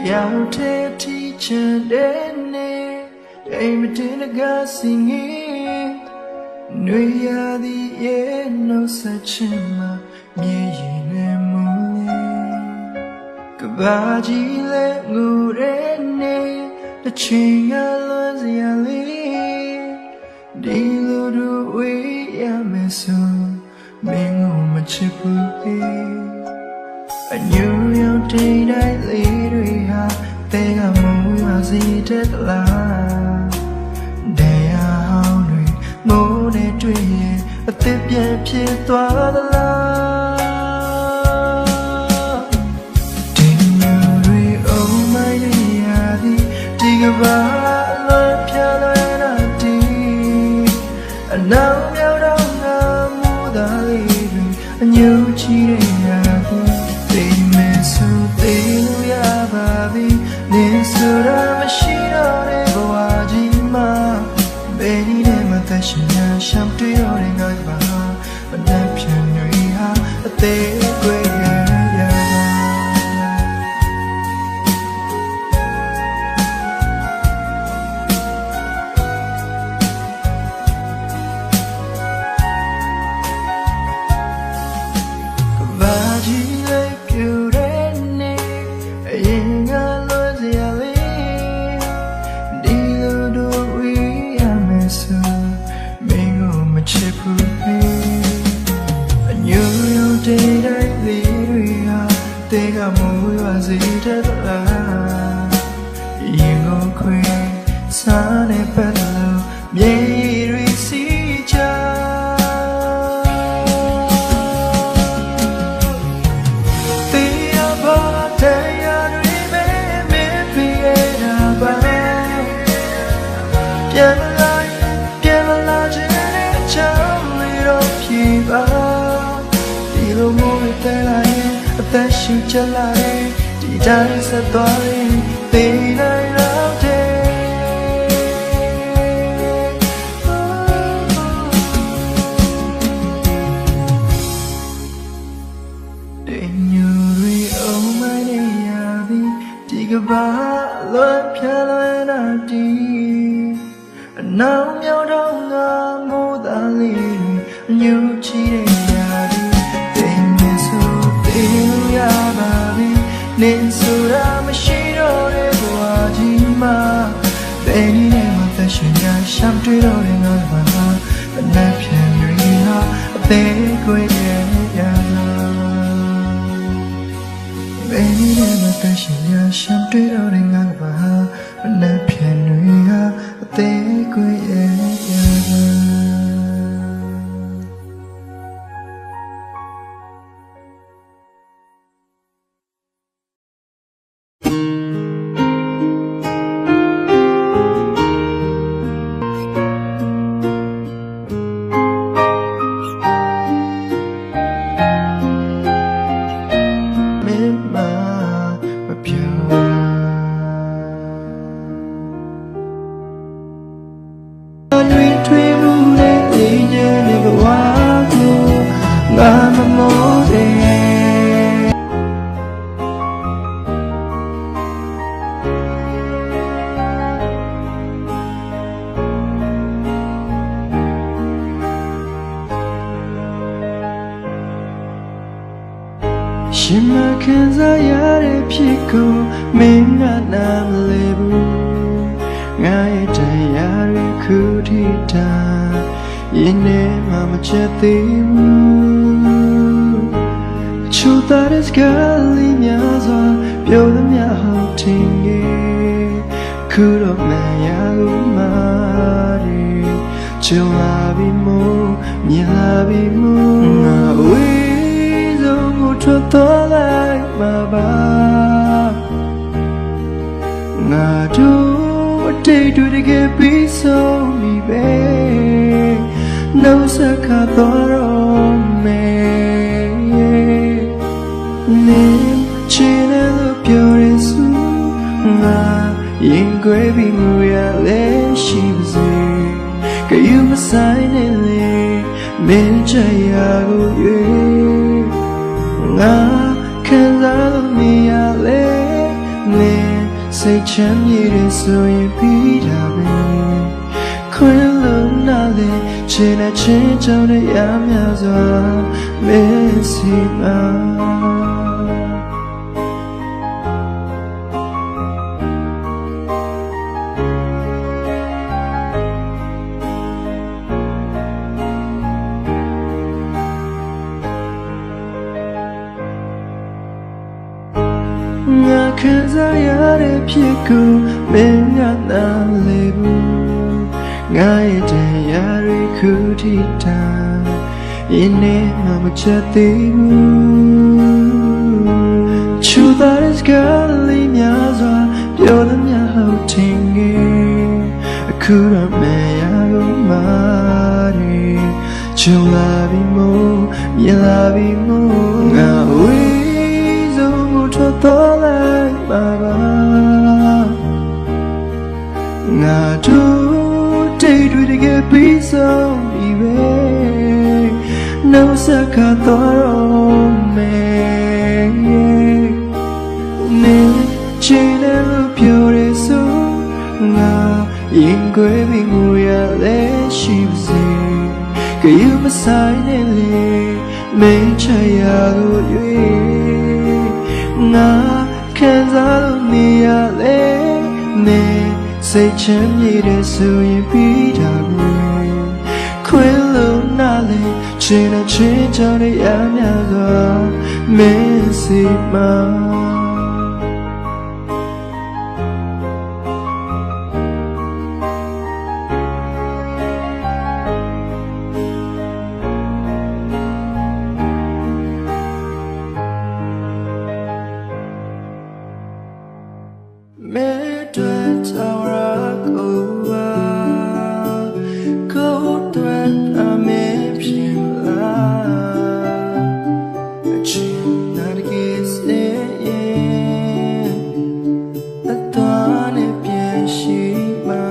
Y'all take teacher Danny, aim it in a gas singing. No, ya the air, no such a ma, me in a moon. Kabaji let go, the ching alone, the alley. Dilo do we, ya miss you, being on my chip. I knew your day I later they are more as it at last. They are hungry, more than dream, but they can't get to the love. Didn't you read all my day? Dig about love, piano and a tea. And now you're down the mood, I leave and you cheated. Nisura mashina re bawajima beni ne matashina sham tuyore ngaba banapyan riha ate kwe ya kabaji le kyure ne ayinga Did I leave think I'm always it at last. You go queen, son and better, yea, receive ya. The about day I remember me about Piano, Charlie, don't keep up. Lo môi tay lại ta chịu chân lại thì trái sẽ toái tình ai lắm thế để như ri ông mai đây à đi chỉ có ba lối phía lối nào đi nào nhau đâu ngờ mô ta liền như chỉ để Nisura mashiro re bawajima beni ne matashina sham tuyore ngaba banapyan riha ate kwe ya beni ne matashina sham tuyore ngaba banapyan riha ate kwe ya Shima kenza yare piko minga namlebu Ngaye tayare kutita Yine mama chatibu Chutaris gali nyaza Pyoda mya hau tinge Kuro maya umari Chilabi mo, milabi mo Ngawe cho tôi lại mà ba ngà chú đây đôi để ghé bí sâu mi bé nấu sa khá to rồi mẹ nên chỉ là lúc yêu đến su ngà ရင်ခွဲပြီးငိုရလဲရှိပါစေကယူမဆိုင်နဲ့လေမင်းချရာကိုရွေးငါခံစားလို့မရလဲနေစိတ်ချမ်းမြေတဲ့ဆိုရင်ပြီးတာပဲခွင့်လုံးနာလေချင်တဲ့ချင်းကြောင့်ရများစွာမင်းစီမှာငါခံစားရတဲ့ဖြစ်ကိုမင်းကနားလေဘူးငါရဲ့တရားတွေခုထိတာရင်းနေမှမချက်သေးဘူးချူတဲ့စကားလေးများစွာပြောသမျှဟုတ်ထင်ငယ်အခုတော့မရဘူးမာရီချုံလာပြီးမို့မြင်လာပြီးမို့ငါဝေးဆုံးမှုထွက်တော့လိုက်ပါပါငါတို့တိတ်တွေတကယ်ပြီးဆုံးပြီပဲနှုတ်ဆက်ခါတော့မယ်နေချင်တယ်လို့ပြောရဆိုငါရင်ခွဲပြီးငိုရလဲရှိပါစေကယူမဆိုင်နဲ့လေမင်းချရာကိုရွေးငါခံစားလို့မရလဲနေစိတ်ချမ်းမြေတဲ့ဆိုရင်ပြီးတာကိုခွင့်လုံးနာလေချင်တဲ့ချင်းကြောင့်ရများစွာမင်းစီမှာမဲတွေ့တော်ရကိုပါကိုတွေ့အမေဖြစ်လာအချင်းနာရကိစေအတော်နဲ့ပြန်ရှိမှာ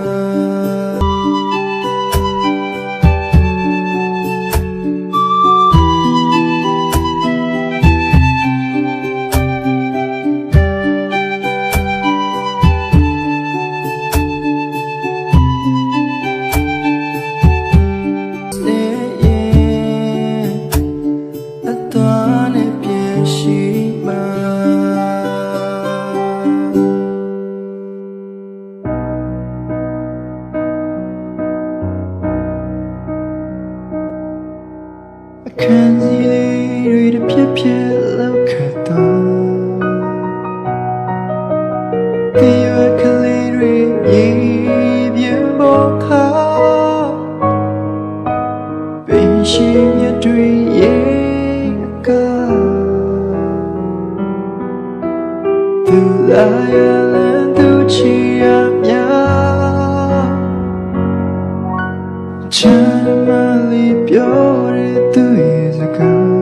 ခံစီလေးတွေတစ်ဖြည်းဖြည်းလောက်ခတ်တော့ဒီရကလေးတွေရေပြင်းပေါ်ခါပင်ရှိမြတ်တွေရေကသူလာရလန်သူချီရမြချမ်းမလေးပြောရသူရဲ့စကား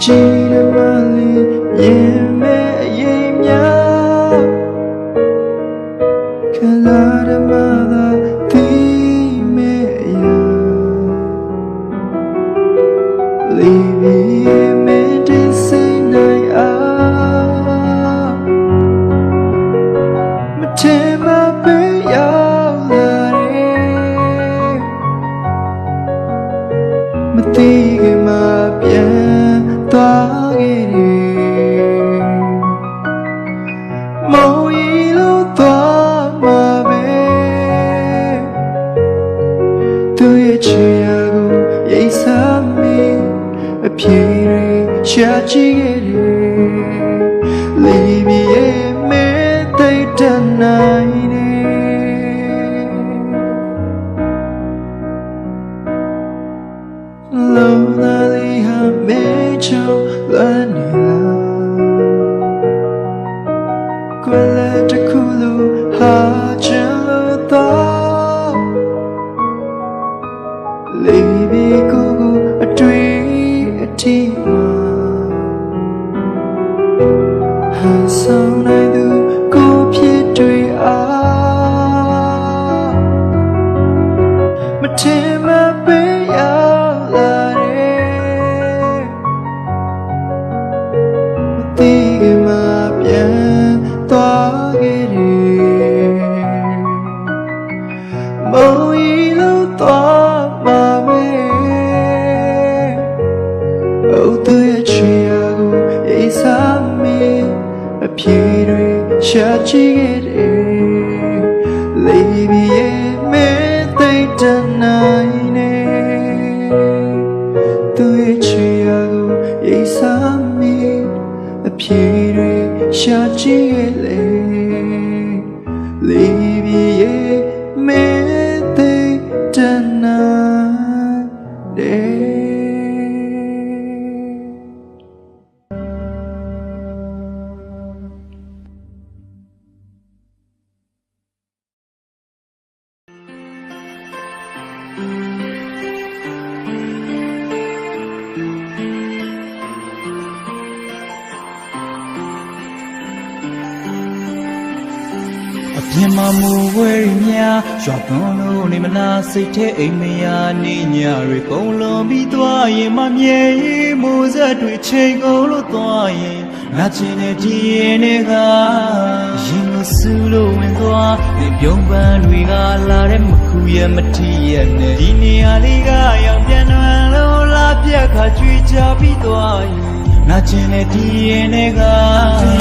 ကြည်ရမလေးရင်မဲ့အရင်များခလာရမသာဒီမဲ့ရလီဘီမဲ့ဒီစိနိုင်အားမထဲမပေးရမသိခင်မှာပြန်သွားခဲ့တယ်မောင်ရီလို့သွားမှာပဲသူရဲ့ချီရကိုရိတ်စားမိအဖြေတွေရှာကြည့်ခဲ့တယ်လီဘီရဲ့မဲသိတဲ့နိုင်လုံးသားလေးဟာမေချောလမ်းနေလားကွယ်လက်တစ်ခုလိုဟာချင်လို့တော့လေးဘီကိုအတွေ့အထိမှာဟန်ဆောင်နိုင်သူ ပြန်သွားခဲ့တယ်မုံရီလို့သွားမှာပဲအိုးသူရဲ့ချွေရကိုအိမ်စားမေးအဖြေတွေရှာကြည့်ခဲ့တယ်လေးပြရဲ့မဲသိတဲ့နိုင်နေသူရဲ့ချွေရကိုအိမ်စားမေးအဖြေတွေရှာကြည့်ခဲ့လေလေးပြရဲ့မဲသိတဲ့နိုင်နေမြမမူဝဲရများရွာသွန်းလို့နေမလားစိတ်ထဲအိမ်မယာနေညတွေကုန်လွန်ပြီးသွားရင်မမြဲရင်မိုးဆက်တွေချိန်ကုန်လို့သွားရင်နာကျင်တဲ့ဒီရင်တွေကရင်ကိုစူးလို့ဝင်သွားနေပြုံးပန်းတွေကလာတဲ့မခုရဲ့မထီရဲ့နဲ့ဒီနေရာလေးကရောက်ပြန်တော့လို့လာပြက်ခါကြွေကြပြီးသွားရင်နာကျင်တဲ့ဒီရင်တွေက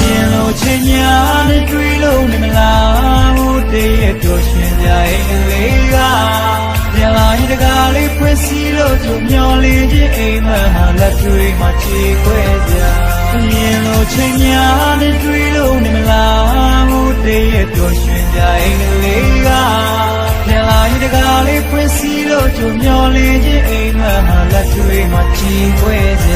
ရင်လို့ချိန်ညာနဲ့တွေ့လို့နေမလားဟိုတည်းရဲ့ပြောရှင်ကြအိမ်လေးကပြန်လာရင်တကားလေးဖွင့်စီလို့ကြုံမျောလေးချင်းအိမ်မဟာလက်တွေမှာချေခွဲကြရင်လို့ချိန်ညာနဲ့တွေ့လို့နေမလားဟိုတည်းရဲ့ပြောရှင်ကြအိမ်လေးကပြန်လာရင်တကားလေးဖွင့်စီလို့ကြုံမျောလေးချင်းအိမ်မဟာလက်တွေမှာချေခွဲကြ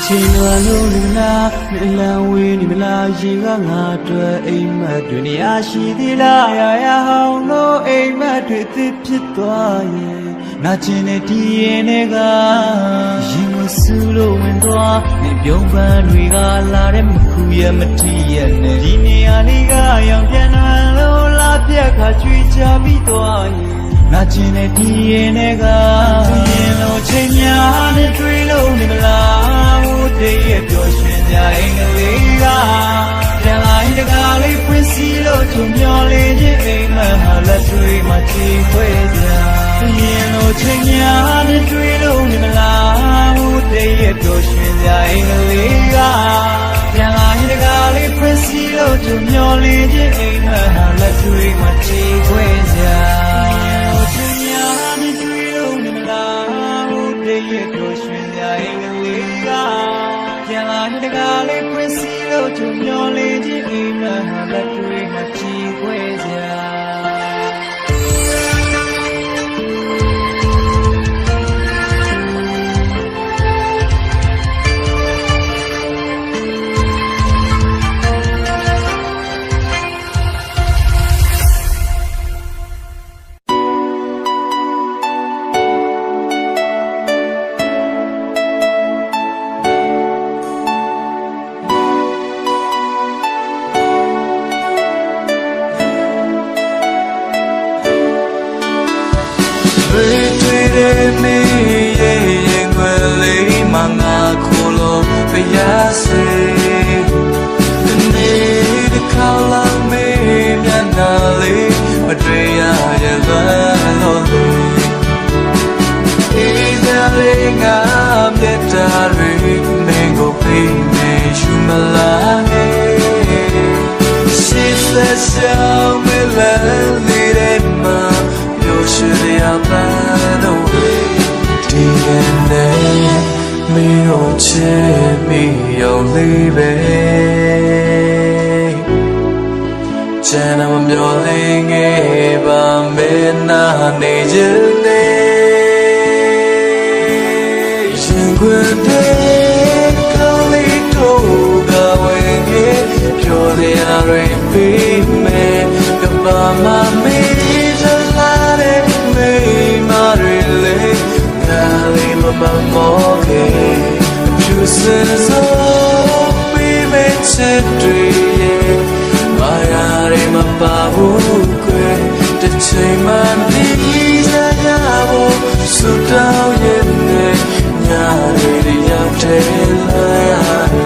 ချိန်လွန်လို့နေမလားမလန်ဝေးနေမလားရေကငါတွေ့အိမ်မက်တွေနေရာရှိသေးလားရရဟောင်းလို့အိမ်မက်တွေသစ်ဖြစ်သွားရဲ့နာကျင်တဲ့ဒီရင်တွေကရင်မဆူလို့ဝင်သွားနေပြုံးပန်းတွေကလာတဲ့မခုရဲ့မထီရဲ့နဲ့ဒီနေရာလေးကရောက်ပြန်တော့လာပြက်ခါကြွေကြပြီးသွားရဲ့နာကျင်တဲ့ဒီရင်တွေကရင်လို့ချိန်များနဲ့တွေ့လို့နေမလားဟိုတည်းရဲ့ပြောရှင်ကြအိမ်လေးကပြန်လာရင်တကားလေးဖွင့်စီလို့ကြုံမျောလေးချင်းအိမ်မဟာလက်တွေမှာချေခွဲကြရင်လို့ချိန်များနဲ့တွေ့လို့နေမလားဟိုတည်းရဲ့ပြောရှင်ကြအိမ်လေးကပြန်လာရင်တကားလေးဖွင့်စီလို့ကြုံမျောလေးချင်းအိမ်မဟာလက်တွေမှာချေခွဲကြရဲ့ပြောရှင်ကြအိမ်လေးကပြန်လာတဲ့တကားလေးဖွင့်စီလို့ကြုံမျောလေးချင်းအိမ်မဟာလက်တွေမှာချီခွဲကြme ye ngwele manga kholo peyase ne de kala me myana le matreya ya lo le ida le nga meta re mengo pe me shumala ne sisa sa me la le de ma yo shriya ba me on me on leave Jana I'm yelling about me na nejene Jingwende kalito ga wenge pure are me Mama me the light me marily Kali mama moke Chooses all we made century Mayari mapabu kwe The chayman lisa yabo Sutao yene Nyari yate layari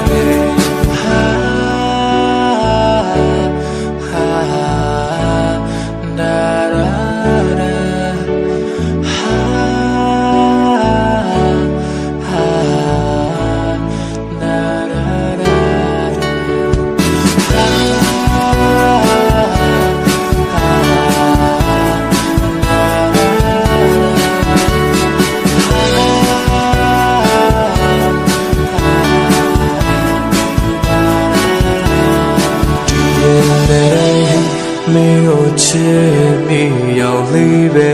Me oh chimi young libe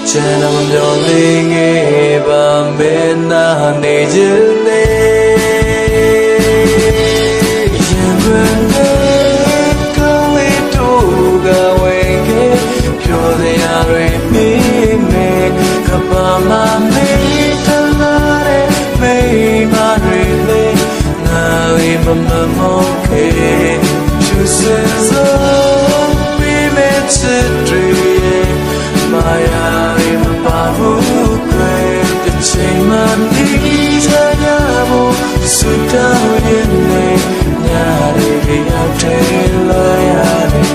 Chana myoling eba mena nejele Yemene kawe toga wenge Pyo de are me Kapama me talare me marele Nali mama moke Chooses all we made century Maya in a babu grave The chayman lisa yabo Sutao yene Nyari yate layari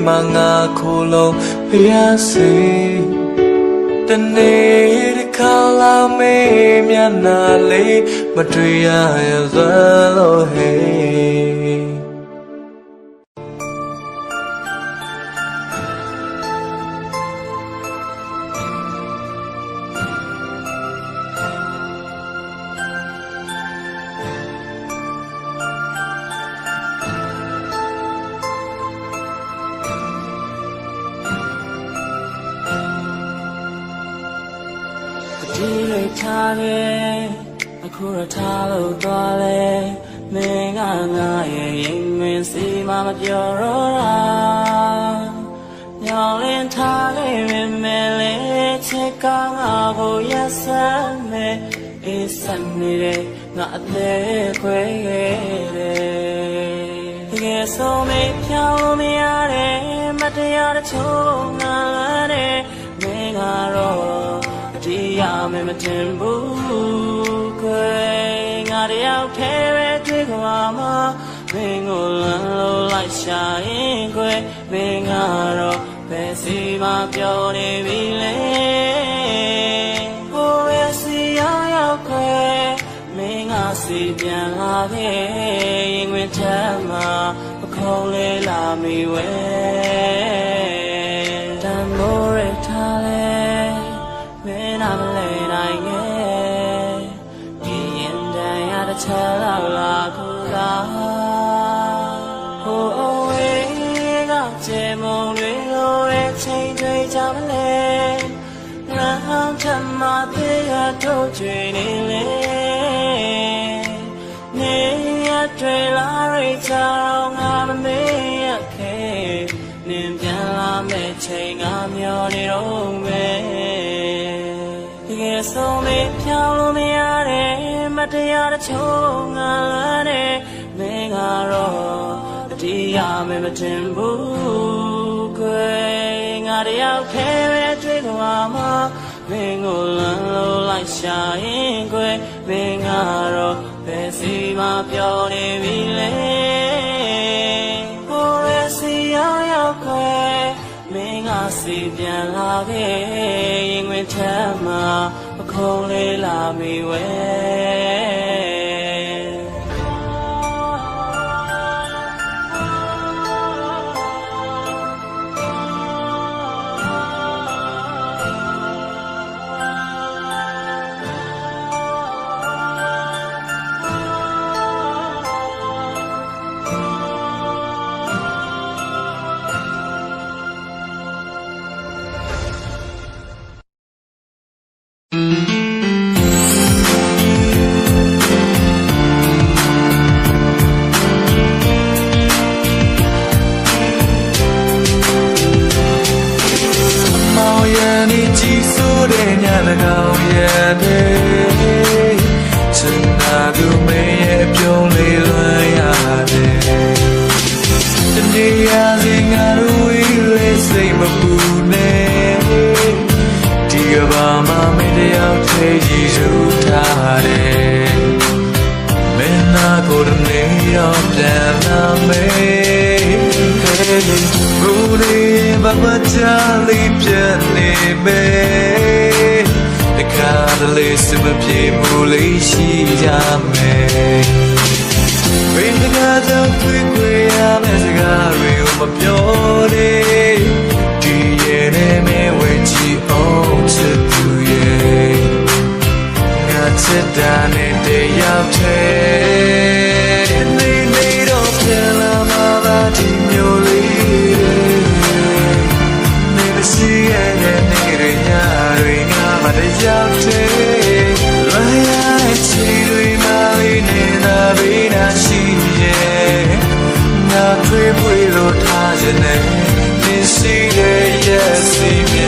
Manga kulo piasi Tane de kala me miana le Matria ya zalo hey Dire chage akura thalo twale menga nga ye yin ngwin si ma ma pyo ro ra Nyong lin tha le me le chit ka nga ko yasan me isan ni de nga athe khwe de Tge so me phyaw me ya de mat ya de chou nga la de menga ro Di ya me matimbu kwe nga de yauk the be twi kwa ma ming ko lan lo lai sha yin kwe ming nga ro be si ma pyo ni bi le ko be si ya yauk kwe ming nga si pian la ke yin ngwin chat ma khong le la mi we dan mo re tha le I'm late, I tell la kula. Oh, we got Jimon, we know it change each other. Now, Tamati, I told you, near trailer, it's around, I'm a cave. Nimbella, me chain, I'm your own way. So me phyaw me ya de mataya de chou nga la de menga ro ti ya me matin bu kwe nga de yauk the be twi kwa ma ming ko lan lo lai sha yin kwe menga ro be si ma pyo ni bi le ko be si ya yauk kwe menga si pian la ke yin ngwin chat ma khong le la mi we Booty, Baba Charlie, Jenny Bay. The catalyst of a people, she jammed. When the gods of quick way, I'm as a gary of a beauty. DNA, when she owns it to ye. Got it down in the out head. And they made of tell them about him, your lead. Never see anything, ring out the out head. Right, see, we married in a vina, she, not trip with or Tajanet. This see the yes, see me,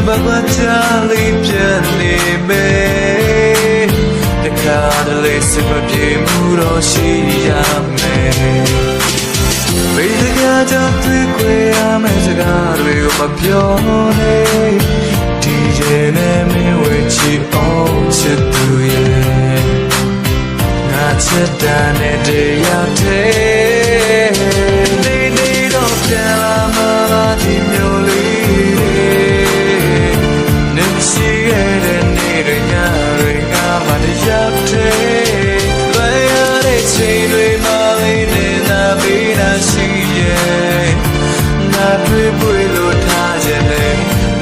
Baba Charlie, Jenny Bay. The catalyst of a game, Muro, she jammed. With the god of the quay, I'm as a god of a pione. DJ Nemi, which she owns it to ye. Not sit down a day out there. They need of Jalama, Timuli. See it and need a ring out of the yapte. Why they say we married in a vina see it? Not with Willow Tajane.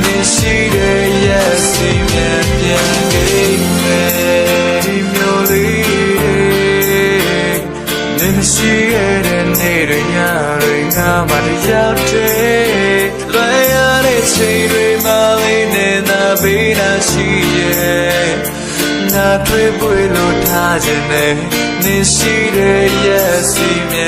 This see the yes, see me and your lead. Then see it and need a ring out of the yapte. Why they say we married in Vina see it, not with Willow Tajane. This see the yes, see me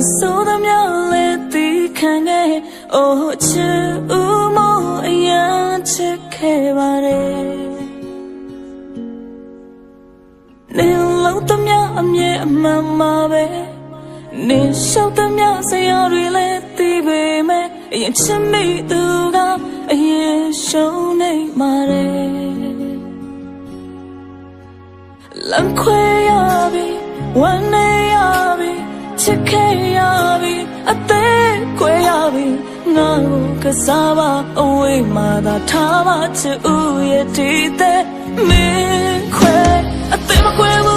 So the let the can oh, chumo, a young chick, Nil them ya, mamma, Nil show them ya, say you're really the baby, and she made the gap, a year show name, mare. Lanquayabi, one day yabi. Chikayabi, a day, Quayabi, no, Casaba, away, mother, Tama, to Uyetite, me, Quay, a Timaquabu,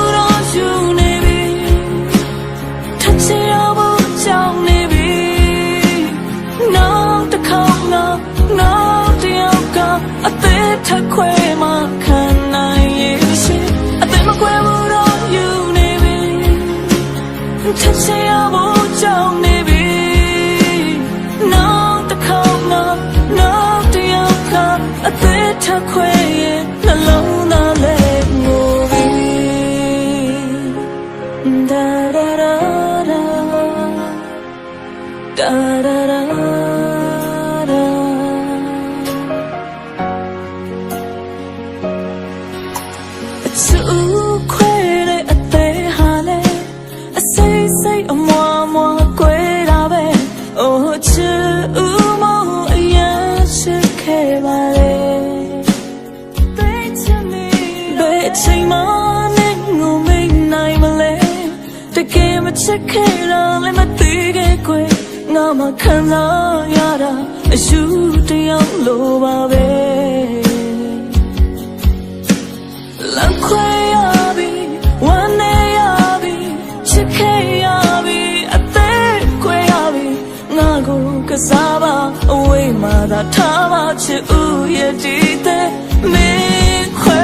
you, Navy, touching your chow, Navy, no, the cow, no, the yoga, a bit of Quayma, can I use it, a Timaquabu, you, Navy. Touching your wound, maybe. No, the cold, no, the young cup, a bit of quiet, alone, the leg moving. Da da da da, da da da da. Too quiet, a day, honey. Say, more, great, oh, chumo, yes, she came. ချက်ခဲ့တော့လည်းမသိခဲ့ကွယ်ငါမှခံစားရတာအယူတယောက်လိုပါပဲလမ်းခွဲရပြီဝမ်းနေရပြီချစ်ခဲ့ရပြီအသက်ခွဲရပြီငါကိုကစားပါအဝေးမှာသာထားပါချစ်ဦးရဲ့ဒီတဲ့မင်းခွဲ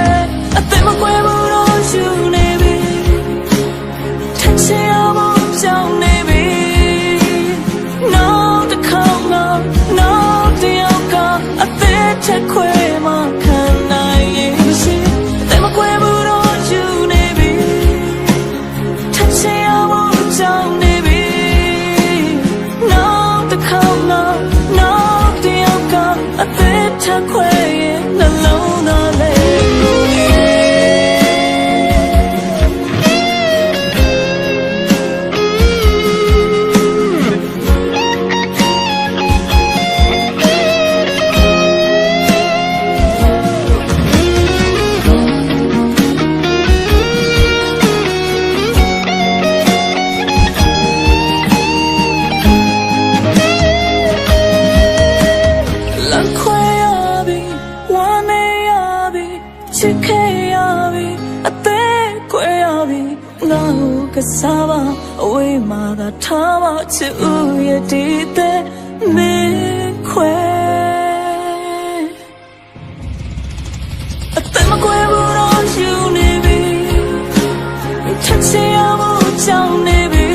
အသက်မခွဲဘူးတော့ယူနေပြီထက်ချင်အောင်ကြောင်းနေပြီနောက်တစ်ခေါက်နောက်တစ်ယောက်ကအသက်ထက်ခွဲမှခံနိုင်ရဲ့မရှိအသက်မခွဲဘူးတော့ယူနေပြီထက်ချင်အောင်ကြောင်းနေပြီနောက်တစ်ခေါက်နောက်တစ်ယောက်ကအသက်ထက်ခွဲရဲ့နှလုံးသားလေးချစ်ခဲ့ရပြီအသက်ခွဲရပြီငါ့ကိုကစားပါအဝေးမှာသာထားပါချစ်ဦးရဲ့ဒီတဲ့မင်းခွဲအသက်မခွဲဘူးတော့ယူနေပြီထက်ချင်ရဖို့ကြောင်းနေပြီ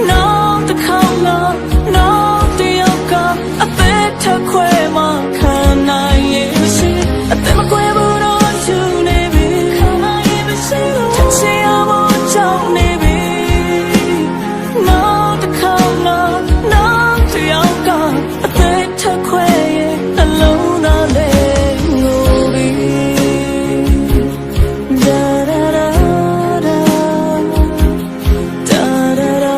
နောက်တစ်ခေါက်နောက်တစ်ယောက်ကအသက်ထက်ခွဲမှခံနိုင်ရဲ့မရှိအသက်မခွဲဘူးတော့ယူနေပြီခံနိုင်ရဲ့မရှိထက်ချင်ရဖို့ကြောင်းနေပြီနောက်တစ်ခေါက်နောက်တစ်ယောက်ကအသက်ထက်ခွဲရဲ့အလုံးသားလေးငိုပြီဒါဒါဒါဒါဒါဒါဒါ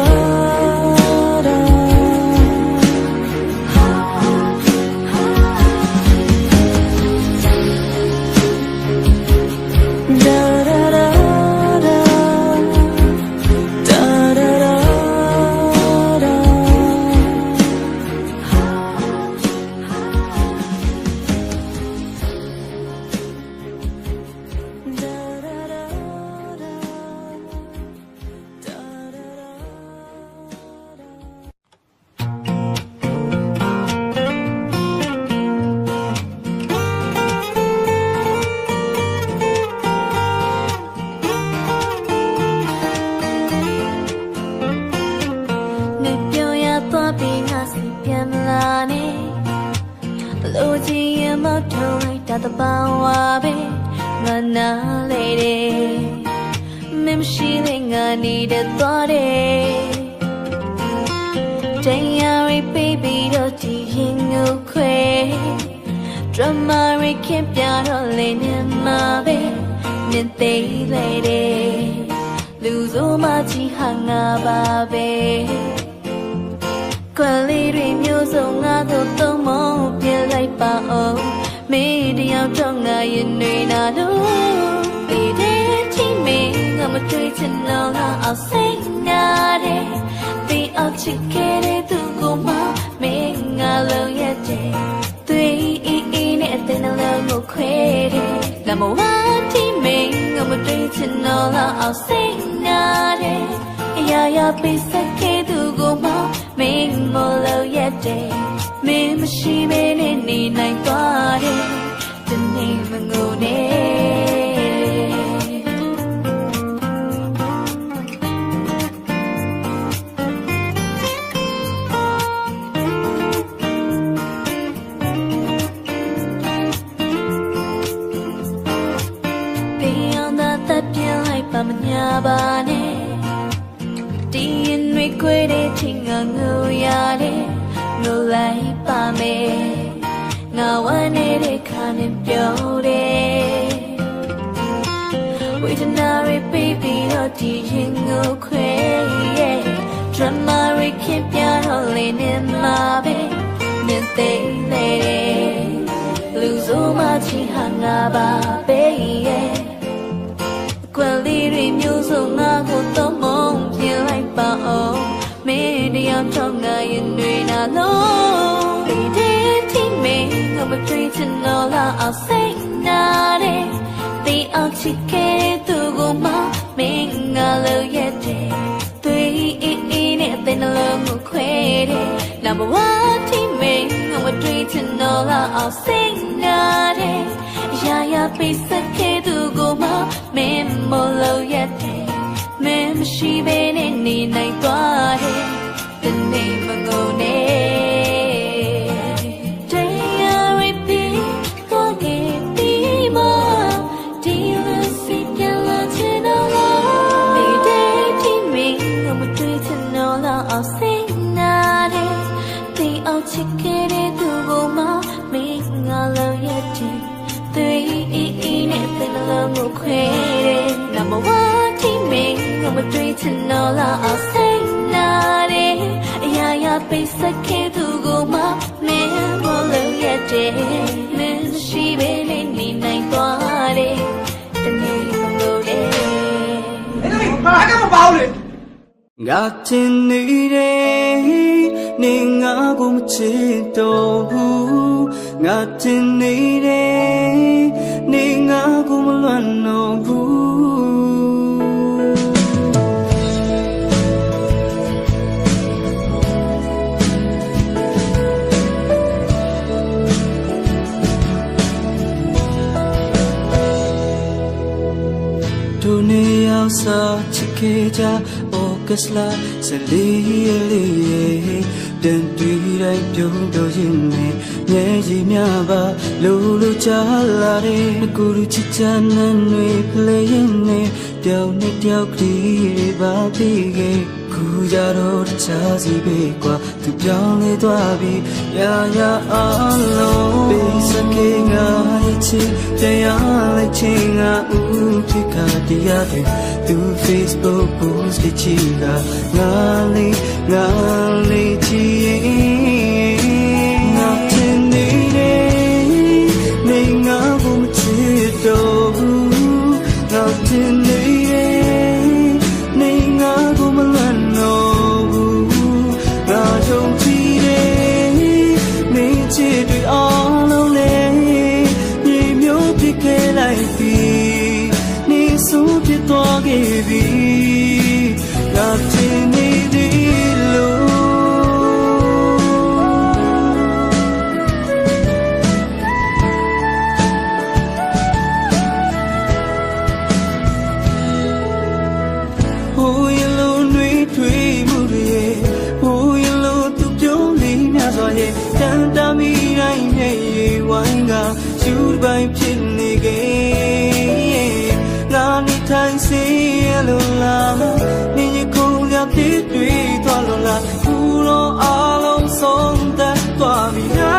တပန်းဝါပဲငါနာလေတယ်မင်းမရှိတဲ့ငါနေတဲ့သွားတယ်တရားရီ baby တော့ကြည့်ရင်ငိုခွဲ drama ရီခင်ပြတော့လေနေမှာပဲမြင်သေးလေတယ်လူစုံမကြီးဟာငါပါပဲကွယ်လေးတွေမျိုးစုံငါတို့သုံးမပြလိုက်ပါအောင်မေးတယောက်တော့ငါရင်တွေနာလို့ဒီတဲ့ချင်းမင်းငါမတွေ့ချင်တော့ငါအောင်စိတ်နာတယ်ဒီအောက်ချစ်ခဲ့တဲ့သူကိုမှမင်းငါလုံးရဲ့တဲ့တွေ့အင်းနဲ့အတဲ့နှလုံးကိုခွဲတယ်လမ်းမဝတီမင်းငါမတွေ့ချင်တော့ငါအောင်စိတ်နာတယ်အရာရာပေးစခဲ့သူကိုမှမင်းမလုံးရဲ့တဲ့မင်းမရှိမနဲ့နေနိုင်သွားတယ်ဒီနေ့မငိုနဲ့တရားသာတပ်ပြလိုက်ပါမညာပါနဲ့ဒီရင်တွေကိုယ်တဲ့ချင်းငါငိုရတယ်ငိုလိုက်ပါမယ်ငါဝမ်းနေတဲ့ခါနဲ့ပြောတယ်ဝေဒနာရီ baby တော့ဒီရင်ငိုခွဲ drama ရီခင်ပြတော့လေနေမှာပဲမြင်သေးလေလူစုံမချီဟာငါပါပဲ ကွယ်လေးတွေမျိုးစုံငါကိုတော့မုံပြင်လိုက်ပါအောင်မင်းတရားတော့ငါရင်တွေနာလုံးဒီတိမင်းငါမတွေ့ချင်တော့လားအောင်စိတ်နာတယ်ဒီအောင်ချစ်ခဲ့သူကိုမမင်းငါလို့ရဲ့တဲ့တွေ့အေးအေးနဲ့အတဲ့နှလုံးကိုခွဲတယ် Number one team mate ငါမတွေ့ချင်တော့လားအောင်စိတ်နာတယ်ရာရာပိတ်ဆက်ခဲ့သူကိုမမင်းမလို့ရဲ့တဲ့မင်းမရှိဘဲနဲ့နေနိုင်သွားတယ်ဒီနေ့မငုံနဲ့ချစ်ခဲ့တဲ့သူကိုမမင်းငါလို့ရတဲ့တွေ့အေးအေးနဲ့အတဲ့နှလုံးကိုခွဲတယ် Number one team mate ငါမတွေ့ချင်တော့လားအောင်စိတ်နာတယ်အရာရာပိတ်ဆက်ခဲ့သူကိုမမင်းမလို့ရတဲ့မင်းရှိပဲနေနိုင်သွားတယ်တနေ့မလို့လေအဲ့ဒါဘာကမပေါ့လေငါတင်နေတယ်နေငါကိုမချစ်တော့ဘူးငါတင်နေတယ်နေငါကိုမလွတ်တော့ဘူးတို့နေရောက်စားချစ်ခဲ့ကြKasla salili den tuirai pyo yin ne nye ji mya ba lu cha la de guru chi cha nan nwe play yin ne tyaw ne tyaw kri de ba pi ge ku ja ro cha si be kwa tu pyaung le twa bi ya ya alo be sa ke nga chi tya lai chi nga u phi ka ti ya de tu Facebook post de chi ga nga le chi nga tin ni de ni nga bu chi do nga tin ni de ni nga bu ma lan no nga jong chi de ni chi twi all long le ni myo pi ke lai pi ni su pi to ge bi nga tin ni de lo By Pinny gay, Nani Tan say Lola, Nini cool up the tree, Tolola, Puro along song that Twamina.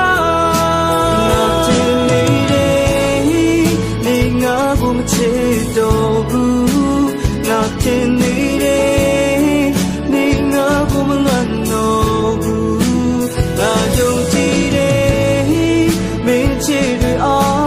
Nothing needed, Ninga boom cheto, nothing needed, Ninga boom lano, La Jotide, Minchid all.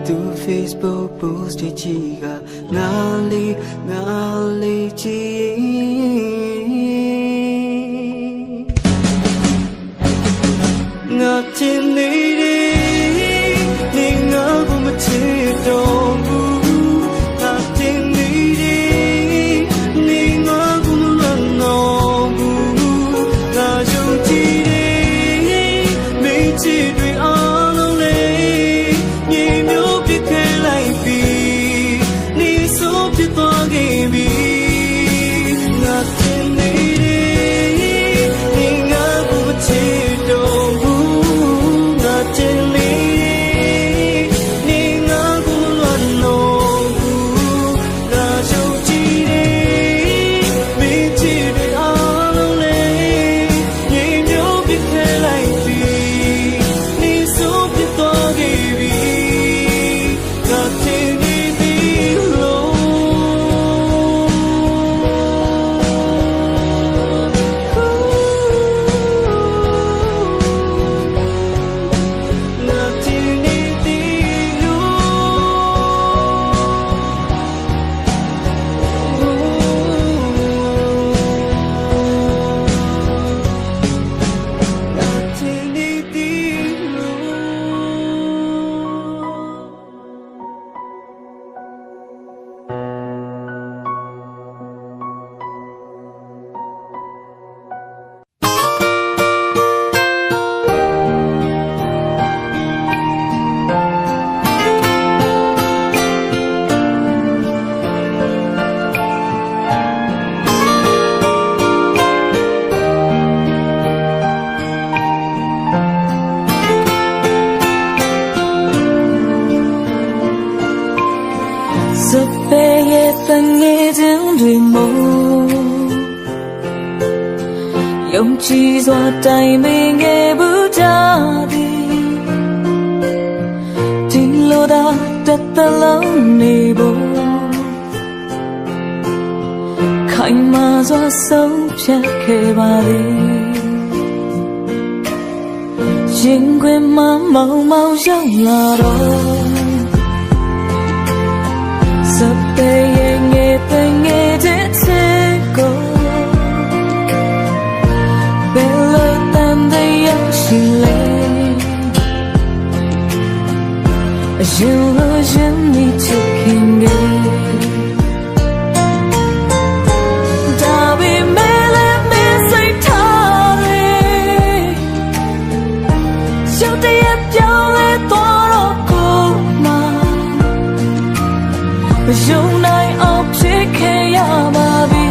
Tu Facebook post de chiga ngali chi nga tin ni de ni nga bu ma chi do bu nga tin ni de ni nga bu ma no bu nga ju chi de me chi dwi all only Nothing needed, ငယ်ချင်းတွေမို့ယုံကြည်စွာတိုင်ပင်ခဲ့ဘူးကြသည်ဒီလိုသာတစ်သလုံးနေဖို့ခိုင်မာစွာဆုံးဖြတ်ခဲ့ပါသည်ရင်ခွင်မှာမောင်မောင်ရောက်လာတော့စပယ်ရဲ့ငယ်ပင်ငယ်တဲ့ချစ်ကိုဘယ်လိုတန်တဲ့ရောက်ရှိလဲအရင်လိုရင်မိချစ်ခင်ခဲ့ယုံနိုင်အောင်ဖြစ်ခဲ့ရပါပြီ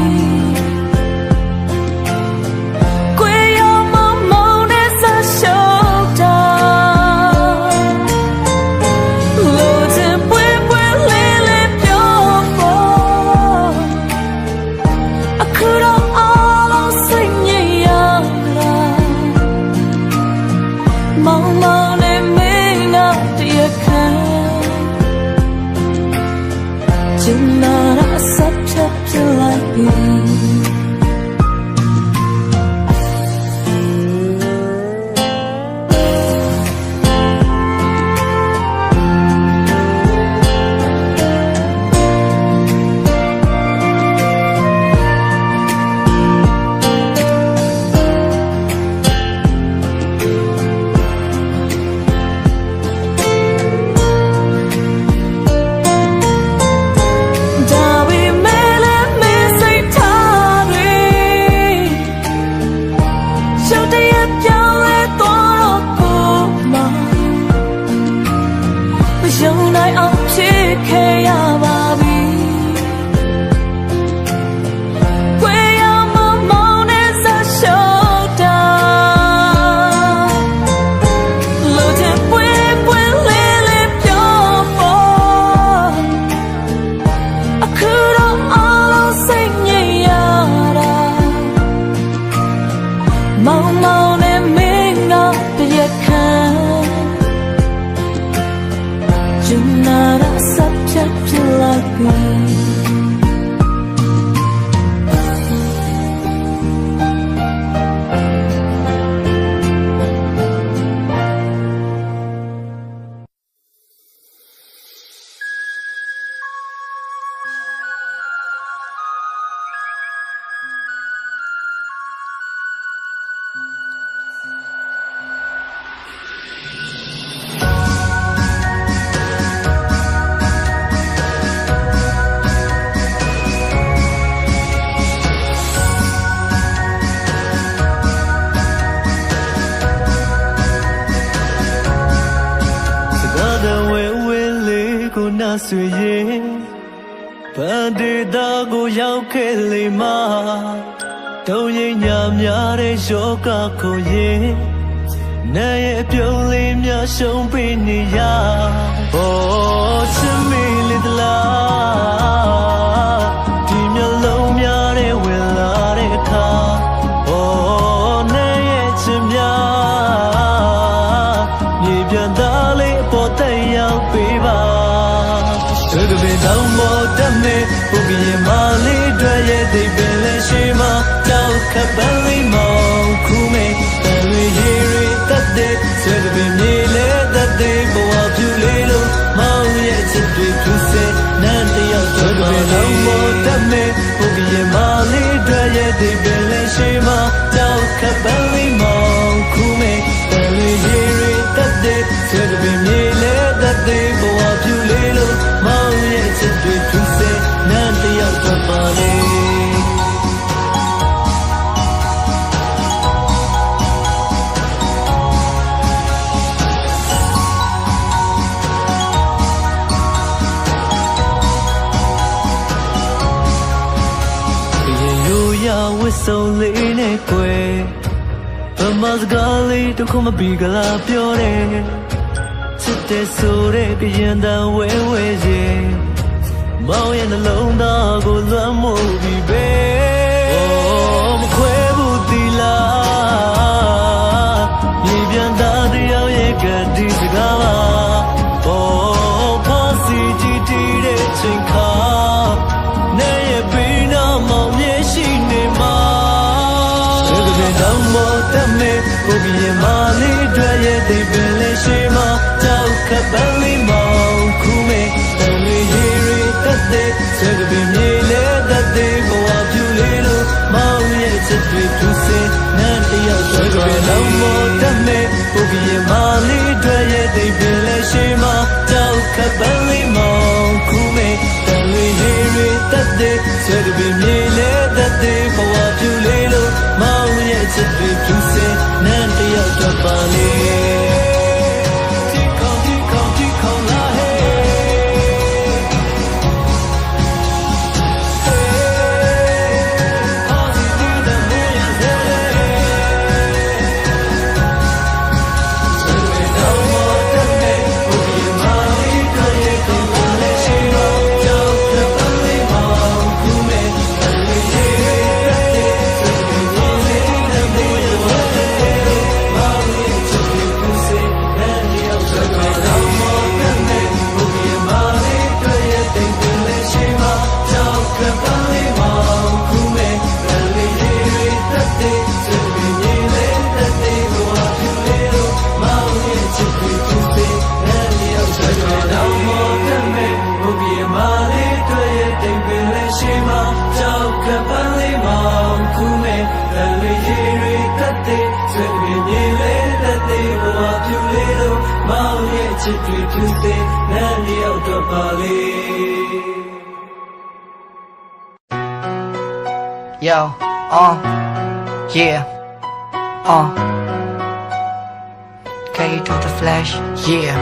ကိုယ်ရောမမောင်းနဲ့ဆက်ရှုပ်တာလို့ချင်ပွေပွေလေးလေးပြောဖို့အခုတော့အားလုံးစိတ်ညစ်ရတာမောင်မောင်နဲ့မင်းကတရားခံJanara subject like meယုံနိုင်အောင်ဖြစ်ခဲ့ရပါပြီကွယ်ရမမောင်းနဲ့ဆက်ရှုပ်တာလို့ချင်ပွေပွေလေးလေးပြောဖို့အခုတော့အားလုံးစိတ်ညစ်ရတာမောင်မောင်နဲ့မင်းကတရားခံNot a subject like me. ဆွေရင်ဗန်ဒေတာကိုရောက်ခဲ့လေမှာတုံးရင်ညာများတဲ့ယောဂကိုရင်နိုင်ရဲ့အပြုံးလေးများရှုံးပေးနေရဘောချစ်မိလေတလားဒီမျိုးလုံးများတဲ့ဝင်လာတဲ့အခါဘောနိုင်ရဲ့ချစ်များမြေပြန်သားလေးအပေါ်တက်ရောက်ပေးပါThe way down more than me, who be a mali, dry it, they bell and shima, down cabally mount, kume, and we hear it that day, said we nearly that day, go up you little, mount yet to be to say, Nandy out the way down more than me, who be a mali, dry it, they bell and shima, down cabally mount, kume, and we hear it that day, said we nearly that day, go up you little. To say, Nandy out the body. You with so lean a quay. The Mazgali to come a big lap your day. Sit there so beyond the way. မောင်ရဲ့နှလုံးသားကိုလွမ်းမိုးပြီးပဲမခွဲဘူးတီလာမြေပြန်သားတယောက်ရဲ့ကတိစကားပါဖော်စီကြည့်တီးတဲ့ချိန်ခါနဲ့ရဲ့ဘေးနားမောင်ရဲ့ရှိနေမှာဒီကနေ့တော့မတမဲကိုပြင်းမလေးတွေ့ရဲ့ဒီပင်လေးရှိမှာကြောက်ခပ်ပန်းလေးမောင်ခုမဲတန်လေးရေတက်တဲ့စကပင်မြေလေးတက်တဲ့ဘဝပြူလေးလို့မောင်ရဲ့ချစ်တွေသူစင်နန်းတယောက်ဆိုတော့တော့မတမဲကိုပြင်းမလေးတွေ့ရဲ့ဒီပင်လေးရှိမှာကြောက်ခပ်ပန်းလေးမောင်ခုမဲတန်လေးရေတက်တဲ့စကပင်မြေလေးတက်တဲ့ဘဝပြူလေးလို့မောင်ရဲ့ချစ်တွေသူစင်နန်းတယောက်တော့ပါလေချစ်တွေဖြူစင်နန်းလျောက်တော့ပါလေ Yo, yeah, K to the flash, yeah,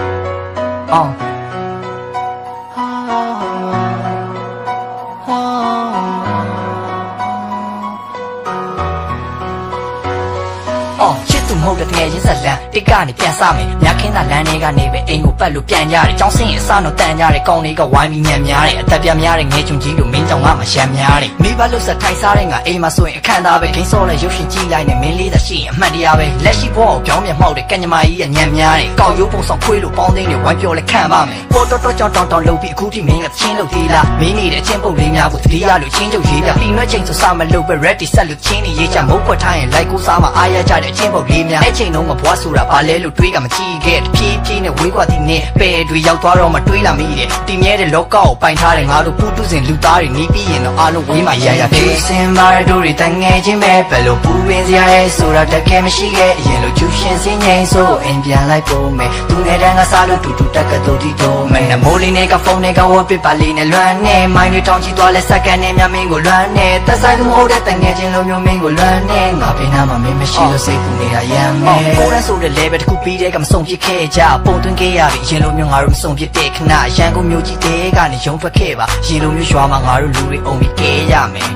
ချစ်သူမဟုတ်တဲ့ငယ်ချင်းဇလန်တစ်ကနေပြန်စမယ်မြခင်းတာလမ်းတွေကနေပဲအိမ်ကိုပတ်လို့ပြန်ကြတယ်ကြောင်းစင်းရင်အစတော့တန်ကြတယ်ကောင်းလေးကဝိုင်းပြီးညံ့များတယ်အသက်ပြများတယ်ငယ်ချုံကြီးတို့မင်းကြောင့်ငါမရှမ်းများတယ်မိဘလို့ဆက်ထိုင်စားတဲ့ငါအိမ်မှာဆိုရင်အခန့်သားပဲဂိမ်းစောလဲရုပ်ရှင်ကြည့်လိုက်နေမင်းလေးသာရှိရင်အမှတ်တရပဲလက်ရှိဘဝကိုပြောင်းပြန်မှောက်တယ်ကညမကြီးကညံ့များတယ်ကောက်ရိုးပုံဆောင်ခွေးလို့ပေါင်းသိန်းတွေဝိုင်းပြောလဲခံပါမယ်ပေါ်တော့ကြောင်းတောင်းလုပ်ပြီးအခုထိမင်းကချင်းလုပ်သေးလားမင်းနေတဲ့အချင်းပုတ်လေးများကိုသတိရလို့ချင်းချုပ်ရေးပြပြီးနှွက်ချိန်ဆိုစမလုပ်ပဲ ready ဆက်လို့ချင်းနေရေးချမုတ်ဖွက်ထားရင်လိုက်ကိုစားမှအားရကြတဲ့အချင်းပုတ်လေးများအဲ့ချိန်လုံးမဘွားဆိုတာဘာလဲလို့တွေးကမကြည့်ခဲ့ဖြည်းဖြည်းနဲ့ဝေးကွာသည်နဲ့ပယ်တွေရောက်သွားတော့မှတွေးလာမိတယ်တီမြဲတဲ့လောကကိုပိုင်ထားတယ်ငါတို့ပူတုစင်လူသားတွေနီးပြီးရင်တော့အားလုံးဝေးမှရရဖြစ်စင်ပါတို့တွေတငယ်ချင်းပဲဘယ်လိုပူပင်စရာလဲဆိုတာတကယ်မရှိခဲ့အရင်လိုကျူရှင်စင်းငိမ့်ဆိုအိမ်ပြန်လိုက်ပုံမယ်သူငယ်တန်းကစားလို့တူတူတက်ကတူတီတော့မယ်နမိုးလေးနဲ့ကဖုန်းနဲ့ကဝတ်ပစ်ပါလေးနဲ့လွမ်းနေမိုင်းတွေတောင်းချီသွားလဲစက္ကန့်နဲ့မြမင်းကိုလွမ်းနေသက်ဆိုင်သူမဟုတ်တဲ့တငယ်ချင်းလိုမျိုးမင်းကိုလွမ်းနေငါဖေးနာမှာမင်းမရှိလို့စိတ်ပူနေတာရမ်းမယ်ကိုရဆိုတဲ့ level တစ်ခုပြီးတဲ့ကမဆုံးဖြစ်ခဲ့ကြပုံသွင်းခဲ့ရပြီရင်လိုမျိုးငါတို့မဆုံးဖြစ်တဲ့ခဏရန်ကုန်မြို့ကြီးတဲကနေရုံထွက်ခဲ့ပါရင်လိုမျိုးရွာမှာငါတို့လူတွေအုံပြီးကဲရမယ်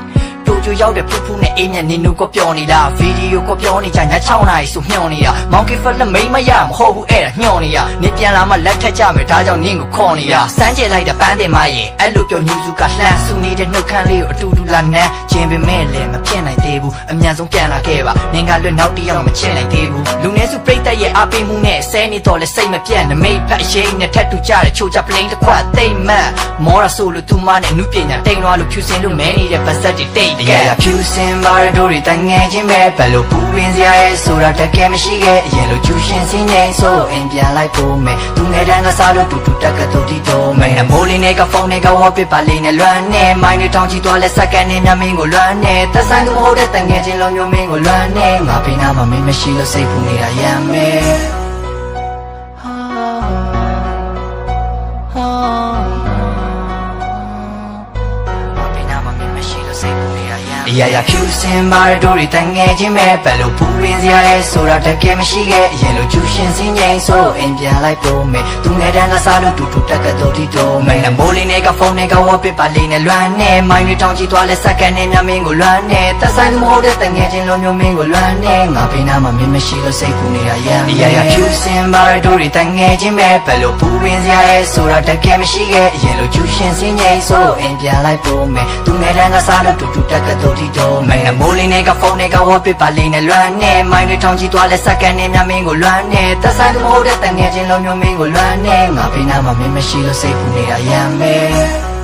တို့ကြရောက်တဲ့ဖူးဖူးနဲ့အိမ်နဲ့နင်တို့ကိုပြောနေတာဗီဒီယိုကိုပြောနေကြည6နာရီဆိုမျှော်နေတာမောင်ကီဖက်လက်မိမရမဟုတ်ဘူးအဲ့ဒါညှော်နေတာနေပြန်လာမှလက်ထက်ကြမယ်ဒါကြောင့်နင်ကိုခေါ်နေတာစမ်းကြဲလိုက်တဲ့ပန်းတင်မရဲ့အဲ့လိုပြောညူစုကလှမ်းဆူနေတဲ့နှုတ်ခမ်းလေးကိုအတူတူလာနမ်းခြင်းပေမဲ့လည်းမဖြစ်နိုင်သေးဘူးအမြန်ဆုံးပြန်လာခဲ့ပါနင်ကလွတ်နောက်တယောက်မချစ်နိုင်သေးဘူးလူနည်းစုပြိတ္တရဲ့အားပေးမှုနဲ့ဆဲနေတော့လဲစိတ်မပြတ်နမိတ်ဖက်ရိတ်နဲ့ထက်တူကြတဲ့ချိုချပလိန်တစ်ခွက်သိမ့်မတ်မော်ရဆိုလို့သူမနဲ့နုပညာတိမ်လွားလို့ဖြူစင်လို့မဲနေတဲ့ပါဇက်တွေတိတ်တယ်ဖြူစင်ပါတို့တွေတငယ်ချင်းပဲဘယ်လိုပူပင်စရာလဲဆိုတာတကယ်မရှိခဲ့အရင်လိုကျူရှင်စင်းနေဆိုအိမ်ပြန်လိုက်ပုံမယ်သူငယ်တန်းကစားလို့တူတူတက်ကတူတီတော့မယ်နမိုးလေးနဲ့ကဖုန်းနဲ့ကဝတ်ပစ်ပါလေးနဲ့လွမ်းနေမိုင်းတွေတောင်းချီသွားလဲစက္ကန့်နဲ့မြမင်းကိုလွမ်းနေသက်ဆိုင်သူမဟုတ်တဲ့တငယ်ချင်းလိုမျိုးမင်းကိုလွမ်းနေငါဖေးနာမှာမင်းမရှိလို့စိတ်ပူနေတာရမ်းမယ်အ ရရဖြူစင်ပါတဲ့တို့တွေတန်ငယ်ချင်းပဲဘယ်လိုပူရင်းစရာလဲဆိုတာတကယ်မရှိခဲ့အရင်လိုကျူရှင်စင်းငိမ့်ဆိုအိမ်ပြန်လိုက်ပုံမေသူငယ်တန်းကစားလို့တူတူတက်ကတော်တီတော်မိန်နမိုးလေးနဲ့ကဖုန်းနဲ့ကဝတ်ပစ်ပါလေးနဲ့လွမ်းနေမိုင်းတွေတောင်းကြည့်သွားလဲစက္ကန့်နဲ့ညမင်းကိုလွမ်းနေသက်ဆိုင်မဟုတ်တဲ့တငယ်ချင်းလိုမျိုးမင်းကိုလွမ်းနေငါဖေးနာမှာမင်းမရှိလို့စိတ်ပူနေတာရမ်းရရဖြူစင်ပါတဲ့တို့တွေတန်ငယ်ချင်းပဲဘယ်လိုပူရင်းစရာလဲဆိုတာတကယ်မရှိခဲ့အရင်လိုကျူရှင်စင်းငိမ့်ဆိုအိမ်ပြန်လိုက်ပုံမေသူငယ်တန်းကစားလို့တူတူတက်ကတော်တီတော်မိန်နမိုးလေးနဲ့ကဖုန်းနဲ့ကဝတ်ပစ်ပါလေးနဲ့လွမ်းနေမိုင်းတွေတောင်းကြည့်သွားလဲစက္ကန့်နဲ့ညမင်းကိုလွမ်းနေသက်ဆိုင်မဟုတ်တဲ့တငယ်ချင်းလိုမျိုးမင်းကိုလွမ်းနေငါဖေးနာမှာမင်းမရှိလို့စိတ်ပူနေတာရမ်းပဲ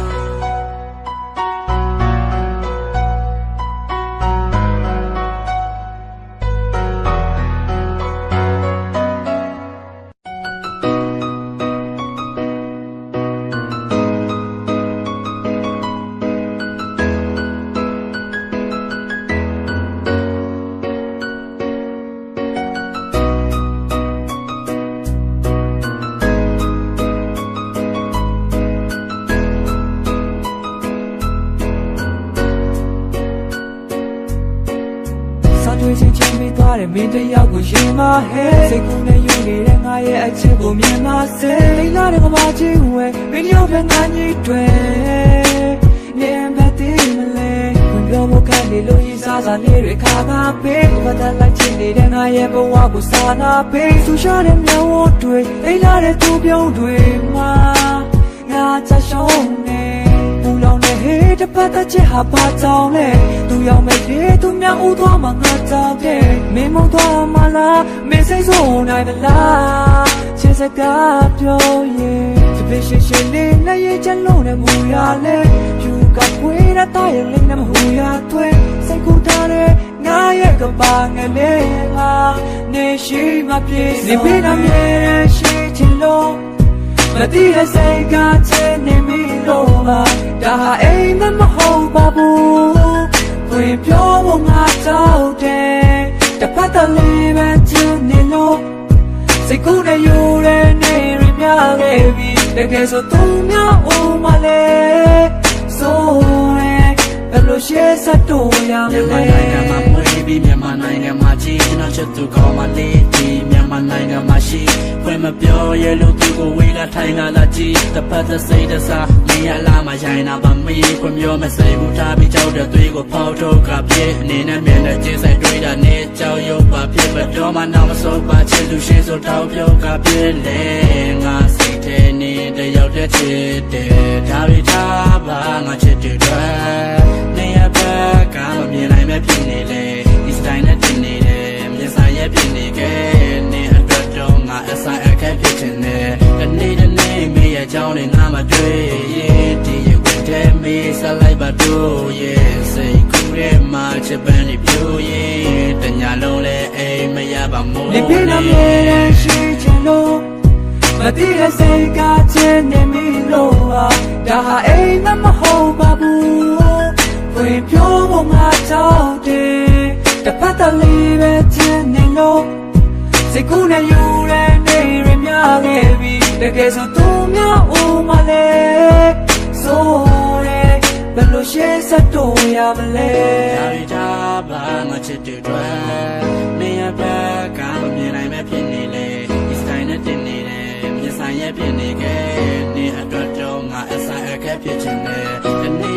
တွေ့ချင်းချင်းပြီးသွားတယ်မင်းတယောက်ကိုရင်မဟဲစိတ်ကူးနဲ့ယူနေတဲ့ငါရဲ့အချစ်ကိုမြင်မစဲလိမ့်လာတဲ့ကဘာကြီးဝဲမင်းတယောက်ပဲငါကြီးတွေနေမသိမလဲဝင်ပြောဖို့ကနေလို့ရေးစားစားလေးတွေခါခါပေးဘာသာလိုက်ချင်နေတဲ့ငါရဲ့ဘဝကိုစာနာပေးသူရှာတဲ့မျက်ဝန်းတွေလိမ့်လာတဲ့သူပြုံးတွေမှာငါချရှုံးနေလောင်နေဟေးတပတ်တဲ့ချစ်ဟာပါကြောင်းလေသူရောက်မဲ့ပြေသူများဦးသွားမှာငါကြောက်တယ်မင်းမသွားမလားမင်းစိတ်ဆိုးနိုင်မလားချစ်စကားပြောရင်တပည့်ရှိလေးနဲ့ရဲ့ချလုံးနဲ့မူရလဲယူကပွေးရတဲ့ရဲ့လေးနဲ့မဟူရသွဲစိတ်ကူထားတဲ့ငါရဲ့ကပါငယ်လေးဟာနေရှိမပြေနေပြနာမြဲရှိချင်လို့မတိရစိတ်ကချင်နေမိလို့ပါဒါဟာအိမ်မမဟုတ်ပါဘူးဝင်ပြောဖို့ငါကြောက်တယ်တပတ်တလေးပဲချင်နေလို့စိတ်ကူးနဲ့ယူရဲနေရမြခဲ့ပြီတကယ်ဆိုသူများဦးမလဲဆိုရဲဘယ်လိုရှေ့ဆက်တော့ရမလဲမြန်မာနိုင်ငံမှာကြီးကျွန်တော်ချစ်သူကောင်းမလေးဒီမြန်မာနိုင်ငံမှာရှိဖွင့်မပြောရလို့သူကိုဝေးလာထိုင်လာကြည့်တပတ်သက်စိတ်တစားနေရလာမှရိုင်းနာပါမေးခွင့်ပြောမစိတ်ဘူးထားပြီးကြောက်တဲ့သွေးကိုဖောက်ထုတ်ကပြေအနေနဲ့မျက်နှာချင်းဆိုင်တွေ့တာနဲ့ကြောက်ရွံ့ပါဖြစ်မတော်မှနောက်မဆုံးပါချစ်လူရှိဆိုတောက်ပြုတ်ကပြေလေငါစိတ်ထဲနေတယောက်တည်းချစ်တယ်ဒါရီထားပါငါချစ်တယ်နေရဘက်ကမမြင်နိုင်မဲ့ဖြစ်နေလေဒီစတိုင်းနဲ့တင်နေတယ်မျက်စာရဲ့ဖြစ်နေခဲ့နေအတွက်တော့ငါအဆိုင်အခက်ဖြစ်နေတယ်တနေ့မေးရကြောင်းနဲ့ငါမတွေ့ရင်ဒီရဝင်တဲ့မေးဆက်လိုက်ပါတို့ရဲ့စိတ်ကူးရဲ့မှာချစ်ပန်းနေပြိုးရင်တညာလုံးလဲအိမ်မရပါမို့နေပြနာမြဲရှိချင်လို့မတိရစိတ်ကချင်နေမိလို့ဒါဟာအိမ်မဟုတ်ပါဘူးဝင်ပြောဖို့ငါကြောက်တယ်တပတ်တလေးပဲချင်နေလို့စိတ်ကူးနဲ့ယူရဲနေရမြခဲ့ပြီတကယ်ဆိုသူများဦးမလဲဆိုရဲဘယ်လိုရှေ့ဆက်တော့ရမလဲဒါရီထားပါငါချစ်တဲ့တွေ့နေရဘက်ကမမြင်နိုင်မဲ့ဖြစ်နေလေဒီစတိုင်းနဲ့တင်နေတယ်မျက်ဆိုင်ရဲ့ဖြစ်နေခဲ့နေအတွက်တော့ငါအဆိုင်အခက်ဖြစ်ချင်တယ်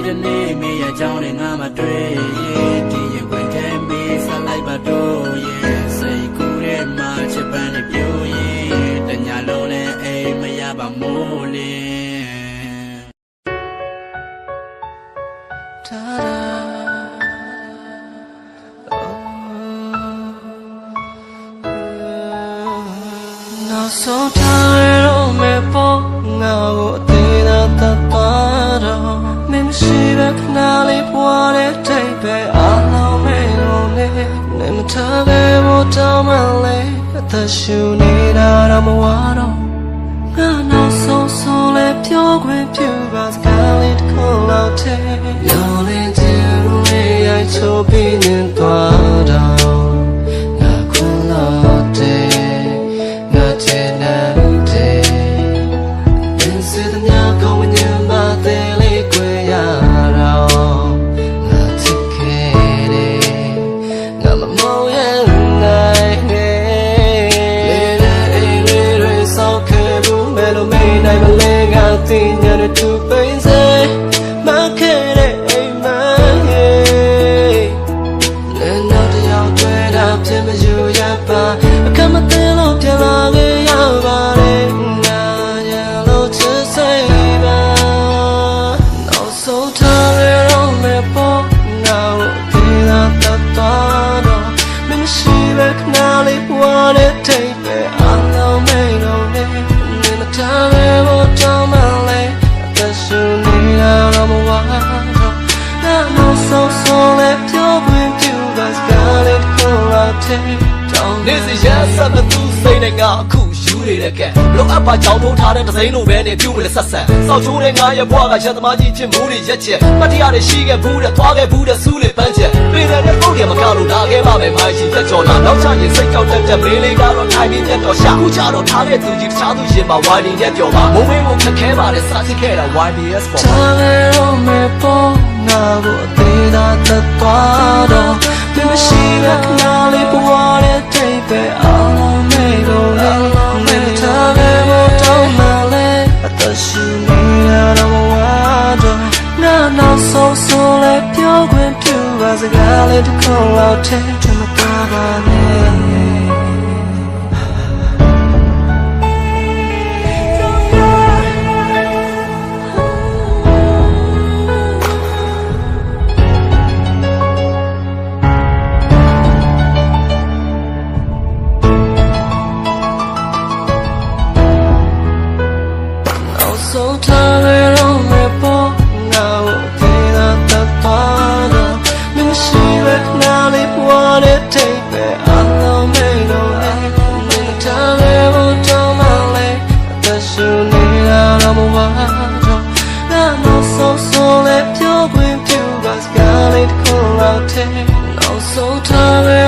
တနေ့မေးရကြောင်းနဲ့ငါမတွေ့ရင်ဒီရဝင်တဲ့မေးဆက်လိုက်ပါတော့ရဲ့စိတ်ကူးရဲ့မှာချစ်ပန်းနဲ့ပြိုးရင်တညာလုံးနဲ့အိမ်မရပါမို့လေနောက်ဆုံးထားရတော့မယ်ပေါ့ငါ့ကိုအသေးသာတတ်သွားတော့မင်းမရှိပဲခဏလေးပွားတဲ့တိတ်ပဲအားလုံးမင်းလုံးနဲ့နေမထားပဲဘောတောင်းမလဲအသက်ရှူနေတာတော့မဝတော့ငါနောက်ဆုံးဆုံးလဲပြောခွင့်ပြုပါစကားလေးတစ်ခုလောက်တည်းရော်လေးတူလေးရိုက်ချိုးပြီးနေသွားတော့ငါခွန်လောက်တဲ့ငါချင်တဲ့စစ်တဲ့များကောင်းဝင်မှာတဲ့လေးကွယ်ရတော့ငါချစ်ခဲ့ လို့မေးနိုင်မလဲငါသိညာတဲ့သူပိန်စေမခဲ့တဲ့အိမ်မရဲ့လည်းနောက်တစ်ယောက်တွေ့တာဖြစ်မယူရပါအခက်မသိလို့ပြန်လာခဲ့ရပါတယ်ငါရလို့ချစ်စိတ်ပါနောက်ဆုံးထားရတော့မယ်ပေါ့ငါ့ကိုဒီလာတတ်တော့မရှိပဲခဏလေးဘဝနဲ့ထိပ်ပဲအလုံးမိန်တော့နေနေမထားပဲဘောတော့မလဲအသက်ရှင်နေတာတော့မဝါတော့နာမဆောဆောလေးပြောခွင့်ပြုပါစကားလေးကိုလာတဲ့တောင်းနေစရာစပ်သူစိတ်နဲ့ငါအခုယူနေတဲ့ကဲလောအပ်ပါချောင်းထိုးထားတဲ့ဒစိမ့်လိုပဲနဲ့ပြုတ်မလဲဆက်ဆက်စောက်ချိုးတဲ့ငါရဲ့ဘွားကရသမားကြီးချင်းမိုးတွေရက်ချက်မတရားတဲ့ရှိခဲ့ဘူးတဲ့သွားခဲ့ဘူးတဲ့စူးလေးပန်းချက်ပြည်တဲ့ပုတ်တယ်မကားလို့လာခဲ့ပါမယ်မိုင်းရှိသက်ကြော်လာနောက်ချရင်စိတ်ကြောက်တဲ့မင်းလေးကတော့ထိုင်ပြီးပြတ်တော့ရှာခုချတော့ထားတဲ့သူကြီးတခြားသူရှင်မှာဝိုင်းနေရက်ကြော်ပါမိုးမင်းကိုခက်ခဲပါတယ်စားချစ်ခဲ့တာ YBS ပေါ်မှာထားခဲ့တော့မယ်ပေါ့ငါကိုအသေးသာသက်သွားတော့မရှိပဲခဏလေးဘဝနဲ့ထိပ်ပဲအလုံးမိတ်လို့နေထားပဲဘောတော့မလဲအသက်ရှင်နေရတော့ဝါတော့နာနောက်ဆုံးဆိုလဲပြောခွင့်ပြုပါစကားလေးတစ်ခုလောက်ထဲထမသွားပါနဲ့ဆုံးထားရတော့မယ်ပေါ့ငါ့ကိုဒီလာတတ်သွားတော့မရှိပဲခဏလေးဘဝနဲ့ထိပ်ပဲအလုံးမိန်တော့နေထားပဲဘောတော့မလဲအသက်ရှင်နေတာတော့မဝါတော့နာမဆောဆောလေးပြောခွင့်ပြုပါစကားလေးတစ်ခုလောက်ထဲနောက်ဆုံးထားရ